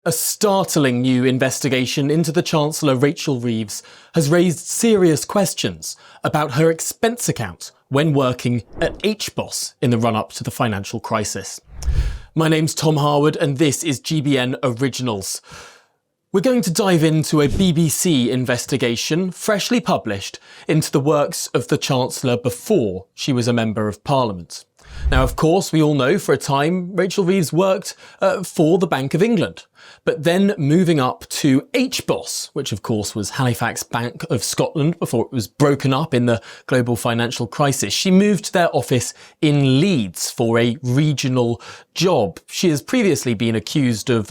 A startling new investigation into the Chancellor Rachel Reeves has raised serious questions about her expense account when working at HBoS in the run-up to the financial crisis. My name's Tom Harwood and this is GBN Originals. We're going to dive into a BBC investigation, freshly published, into the works of the Chancellor before she was a Member of Parliament. Now, of course, we all know for a time Rachel Reeves worked for the Bank of England, but then moving up to HBoS, which of course was Halifax Bank of Scotland before it was broken up in the global financial crisis. She moved to their office in Leeds for a regional job. She has previously been accused of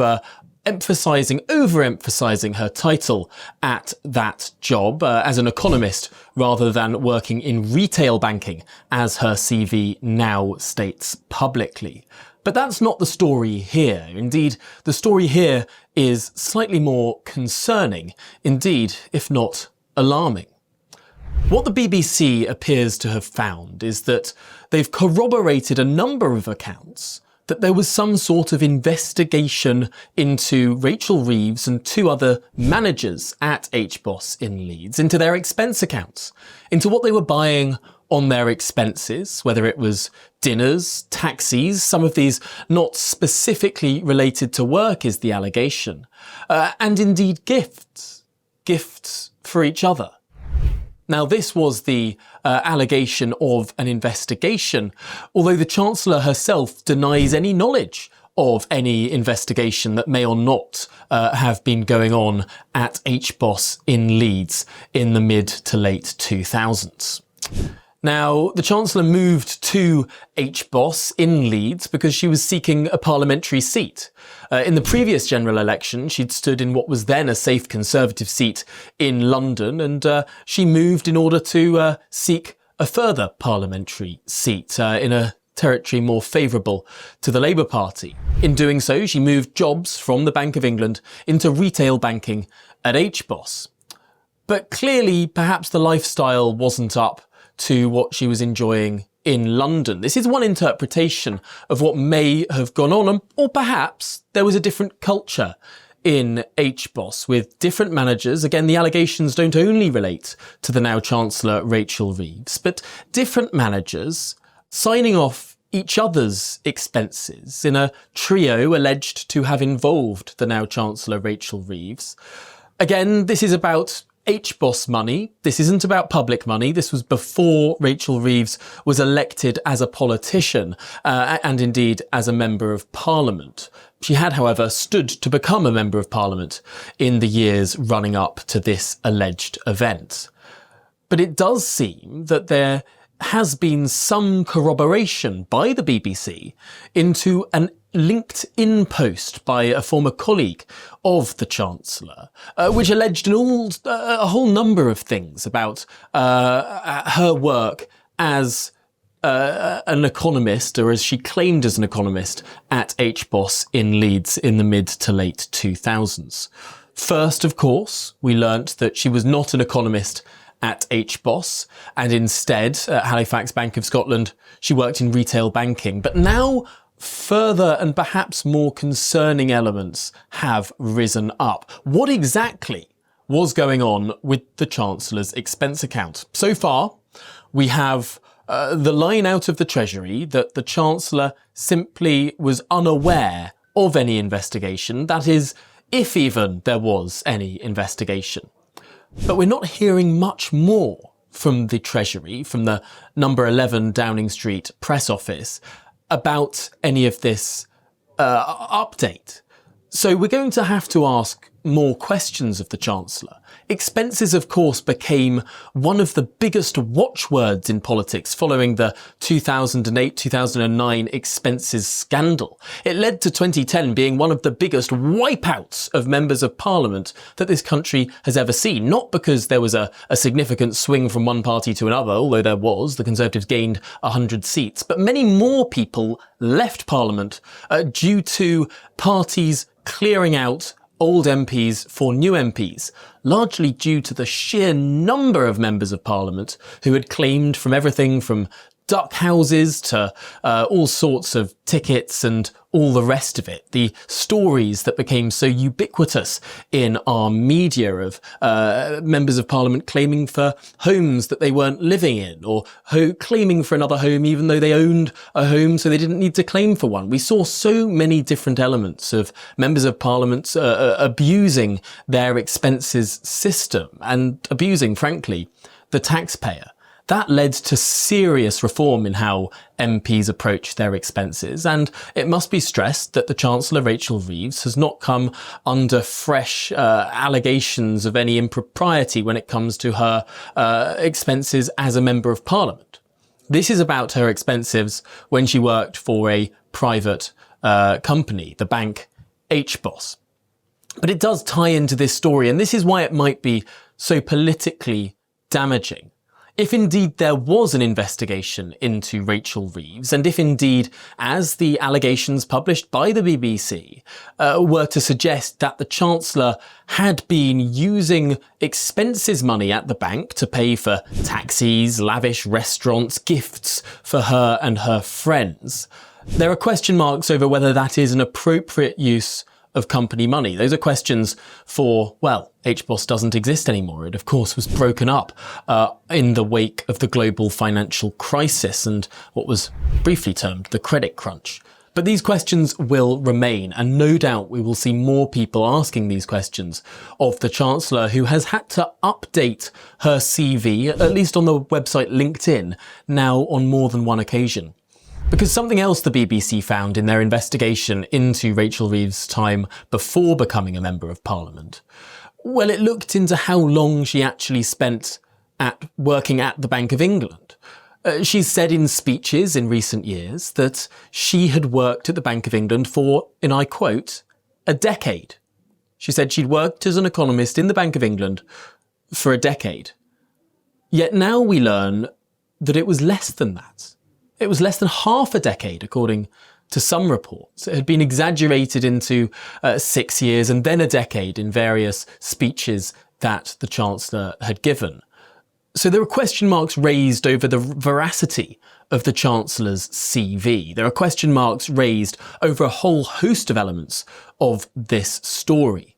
overemphasising her title at that job as an economist rather than working in retail banking, as her CV now states publicly. But that's not the story here. Indeed, the story here is slightly more concerning, indeed, if not alarming. What the BBC appears to have found is that they've corroborated a number of accounts that there was some sort of investigation into Rachel Reeves and two other managers at HBoS in Leeds, into their expense accounts, into what they were buying on their expenses, whether it was dinners, taxis, some of these not specifically related to work is the allegation, and indeed gifts for each other. Now, this was the allegation of an investigation, although the Chancellor herself denies any knowledge of any investigation that may or not have been going on at HBoS in Leeds in the mid to late 2000s. Now, the Chancellor moved to HBoS in Leeds because she was seeking a parliamentary seat. In the previous general election, she'd stood in what was then a safe Conservative seat in London, and she moved in order to seek a further parliamentary seat in a territory more favourable to the Labour Party. In doing so, she moved jobs from the Bank of England into retail banking at HBoS. But clearly, perhaps the lifestyle wasn't up to what she was enjoying in London. This is one interpretation of what may have gone on, or perhaps there was a different culture in HBoS with different managers. Again, the allegations don't only relate to the now Chancellor Rachel Reeves, but different managers signing off each other's expenses in a trio alleged to have involved the now Chancellor Rachel Reeves. Again, this is about HBoS money. This isn't about public money. This was before Rachel Reeves was elected as a politician and indeed as a Member of Parliament. She had, however, stood to become a Member of Parliament in the years running up to this alleged event. But it does seem that there has been some corroboration by the BBC into an LinkedIn post by a former colleague of the Chancellor, which alleged a whole number of things about her work as an economist, or as she claimed as an economist, at HBoS in Leeds in the mid to late 2000s. First, of course, we learnt that she was not an economist at HBoS, and instead at Halifax Bank of Scotland she worked in retail banking. But now further and perhaps more concerning elements have risen up. What exactly was going on with the Chancellor's expense account? So far, we have the line out of the Treasury that the Chancellor simply was unaware of any investigation, that is, if even there was any investigation. But we're not hearing much more from the Treasury, from the number 11 Downing Street press office, about any of this update. So we're going to have to ask more questions of the Chancellor. Expenses, of course, became one of the biggest watchwords in politics following the 2008-2009 expenses scandal. It led to 2010 being one of the biggest wipeouts of members of Parliament that this country has ever seen. Not because there was a significant swing from one party to another, although there was, the Conservatives gained 100 seats, but many more people left Parliament due to parties clearing out old MPs for new MPs, largely due to the sheer number of members of Parliament who had claimed from everything from duck houses to all sorts of tickets and all the rest of it. The stories that became so ubiquitous in our media of members of parliament claiming for homes that they weren't living in, or claiming for another home even though they owned a home so they didn't need to claim for one. We saw so many different elements of members of parliament abusing their expenses system and abusing, frankly, the taxpayer. That led to serious reform in how MPs approach their expenses, and it must be stressed that the Chancellor Rachel Reeves has not come under fresh allegations of any impropriety when it comes to her expenses as a Member of Parliament. This is about her expenses when she worked for a private company, the bank HBoS. But it does tie into this story, and this is why it might be so politically damaging. If indeed there was an investigation into Rachel Reeves, and if indeed, as the allegations published by the BBC were to suggest that the Chancellor had been using expenses money at the bank to pay for taxis, lavish restaurants, gifts for her and her friends, there are question marks over whether that is an appropriate use of company money. Those are questions for, well, HBoS doesn't exist anymore. It, of course, was broken up in the wake of the global financial crisis and what was briefly termed the credit crunch. But these questions will remain, and no doubt we will see more people asking these questions of the Chancellor, who has had to update her CV, at least on the website LinkedIn, now on more than one occasion. Because something else the BBC found in their investigation into Rachel Reeves' time before becoming a Member of Parliament, well, it looked into how long she actually spent working at the Bank of England. She's said in speeches in recent years that she had worked at the Bank of England for, and I quote, a decade. She said she'd worked as an economist in the Bank of England for a decade. Yet now we learn that it was less than that. It was less than half a decade, according to some reports. It had been exaggerated into 6 years and then a decade in various speeches that the Chancellor had given. So there are question marks raised over the veracity of the Chancellor's CV. There are question marks raised over a whole host of elements of this story.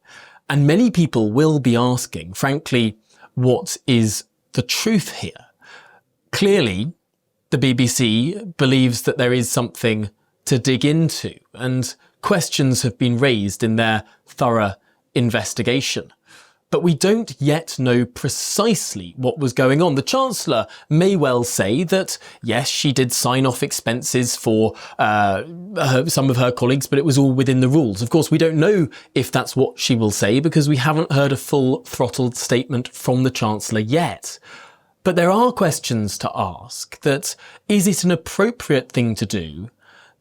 And many people will be asking, frankly, what is the truth here? Clearly, the BBC believes that there is something to dig into, and questions have been raised in their thorough investigation. But we don't yet know precisely what was going on. The Chancellor may well say that, yes, she did sign off expenses for some of her colleagues, but it was all within the rules. Of course, we don't know if that's what she will say because we haven't heard a full throttled statement from the Chancellor yet. But there are questions to ask that, is it an appropriate thing to do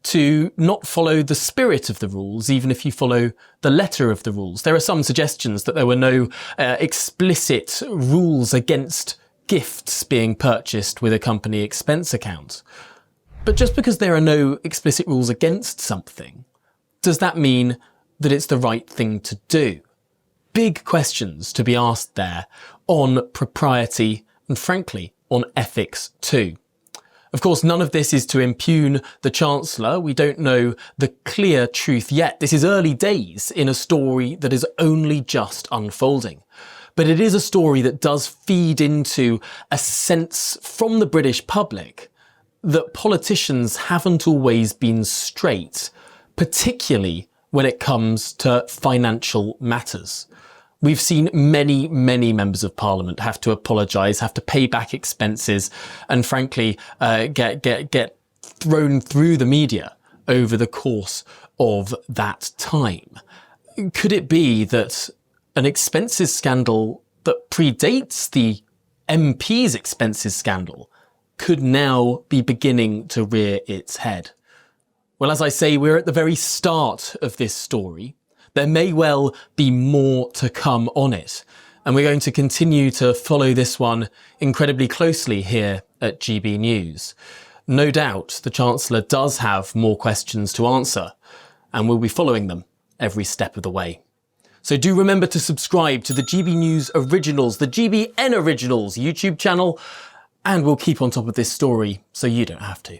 to not follow the spirit of the rules, even if you follow the letter of the rules? There are some suggestions that there were no explicit rules against gifts being purchased with a company expense account. But just because there are no explicit rules against something, does that mean that it's the right thing to do? Big questions to be asked there on propriety and frankly, on ethics too. Of course, none of this is to impugn the Chancellor. We don't know the clear truth yet. This is early days in a story that is only just unfolding. But it is a story that does feed into a sense from the British public that politicians haven't always been straight, particularly when it comes to financial matters. We've seen many, many members of parliament have to apologise, have to pay back expenses, and frankly, get thrown through the media over the course of that time. Could it be that an expenses scandal that predates the MP's expenses scandal could now be beginning to rear its head? Well, as I say, we're at the very start of this story. There may well be more to come on it, and we're going to continue to follow this one incredibly closely here at GB News. No doubt the Chancellor does have more questions to answer, and we'll be following them every step of the way. So do remember to subscribe to the GB News Originals, the GBN Originals YouTube channel, And we'll keep on top of this story so you don't have to.